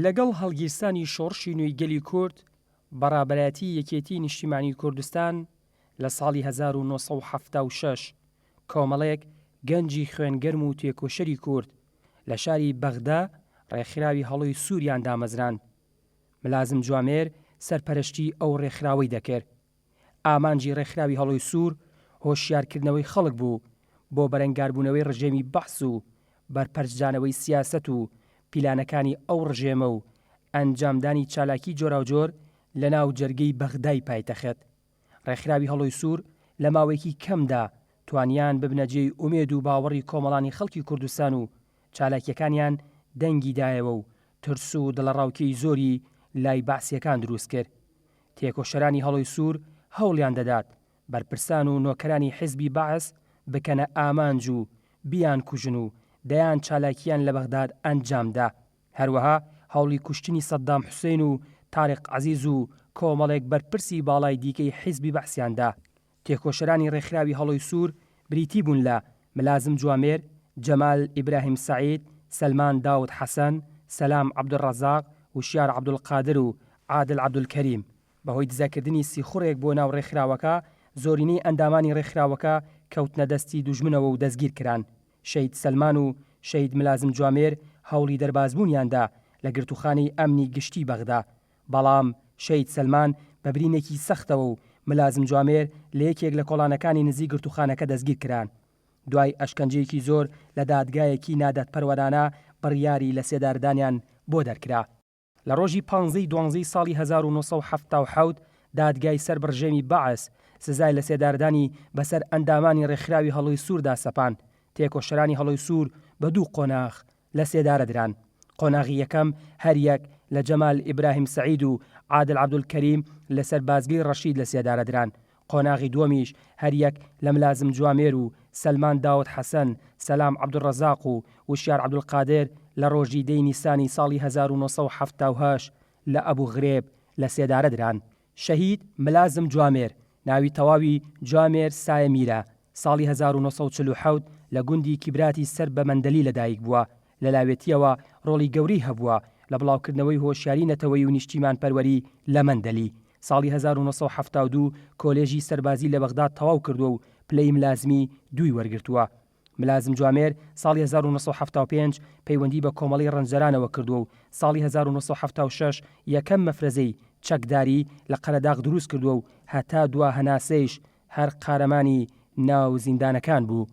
لەگەڵ هەڵگیرسانی شۆڕشی نوێی گەلی کورد بەڕابەرایەتی یەکێتی نیشتیمانی کوردستان لە ساڵی 1976 کۆمەڵێک گەنجی خوێنگەرم و تێکۆشەری کورد لە شاری بەغدا ڕێکخراوی هەڵۆی سووریان دامەزراند. ملازم جوامێر سەرپەرشتی ئەو ڕێکخراوەی دەکرد. ئامانجی ڕێکخراوی هەڵۆی سوور هۆشیارکردنەوەی خەڵک بوو بۆ بەرەنگاربوونەوەی ڕژێمی بەحس و بەرپەرچدانەوەی سیاسەت و پیلانەکانی ئەو ڕژێمە و ئەنجامدانی چالاکی جۆراوجۆر لە ناو جەرگەی بەغدای پایتەخت. ڕێکخراوی هەڵۆی سوور لە ماوەیەکی کەمدا توانیان ببنەجێی ئومێد و باوەڕی کۆمەڵانی خەڵکی کوردستان و چالاکیەکانیان دەنگی دایەوە و ترس و دڵەڕاوکەی زۆری لای بەعسیەکان دروست کرد. تێکۆشەرانی هەڵۆی سوور هەوڵیان دەدات بەرپرسان و نۆکەرانی حیزبی بەعس بکەنە ئامانج و بیان کوژن و دەیان چالاکیان لە بەغداد ئەنجامدا. هەروەها هەوڵی کوشتنی سەددام حوسێن و تاریق عەزیز و کۆمەڵێک بەرپرسی باڵای دیکەی حیزبی بەعسیاندا. تێکۆشەرانی ڕێکخراوی هەڵۆی سوور بریتی بوون لە ملازم جوامێر، جەمال ئیبراهیم سەعید، سەلمان داود حەسەن، سەلام عەبدوڵڕەزاق، وشیار عەبدولقادر و عادل عەبدولکەریم. بەهۆی دزەکردنی سیخوڕێک بۆ ناو ڕێکخراوەکە زۆرینەی ئەندامانی ڕێکخراوەکە کەوتنە دەستی دوژمنەوە و دەستگیر کران. شەید سەلمان و شەید ملازم جوامێر هەوڵی دەربازبوونیاندا لە گرتوخانەی ئەمنی گشتی بەغدا، بەڵام شەید سەلمان بە برینێکی سەختەوە و ملازم جوامێر لە یەکێک لە کۆڵانەکانی نزیک گرتوخانەکە دەستگیر کران. دوای ئەشکەنجەیەکی زۆر لە دادگایەکی نادەتپەروەرانە بڕیاری لە سێداردانیان بۆ دەرکرا. لە ڕۆژی 15/12 ساڵی 1970 دادگای سەر بڕژێمی بەعس سزای لە سێداردانی بەسەر ئەندامانی ڕێکخراوی هەڵۆی سووردا سەپان. تێکۆشەرانی هەڵۆی سوور بە دوو قۆناغ لە سێدارە دران. قۆناغی یەکەم هەریەک لە جەمال ئیبراهیم سەعید و عادل عەبدولکەریم لەسەر بازگەی ڕەشید لە سێدارە دران. قۆناغی دووەمیش هەریەک لە ملازم جوامێر و سەلمان داود حەسەن، سەلام عەبدوڵڕەزاق و وشیار عەبدولقادر لە ڕۆژی 10 نیسانی ساڵی 1970 لە ئەبوو غرێب لە سێدارە دران. شەهید ملازم جوامێر ناوی تەواوی جوامێر سایە میرە، ساڵی 1947 لە گوندی کیبراتی سەر بە مەندەلی لەدایک بووە. لە لاوێتیەوە ڕۆڵی گەوری هەبووە لە بڵاوکردنەوەی هۆشیاری نەتەوەی و نیشتیمان پەروەری لە مەندەلی. ساڵی 1972 کۆلێژی سەربازی لە بەغداد تەواو کردووە و پلەی ملازمی دووی وەرگرتووە. ملازم جوامێر ساڵی 1975 پەیوەندی بە کۆمەڵی ڕەنجەرانەوە کردووە و ساڵی 1976 یەکەم مەفرەزەی چەکداری لە قەرەداغ دروست کردووە و هەتا دوا هەناسەیش هەر قارەمانی ناو زیندانەکان بوو.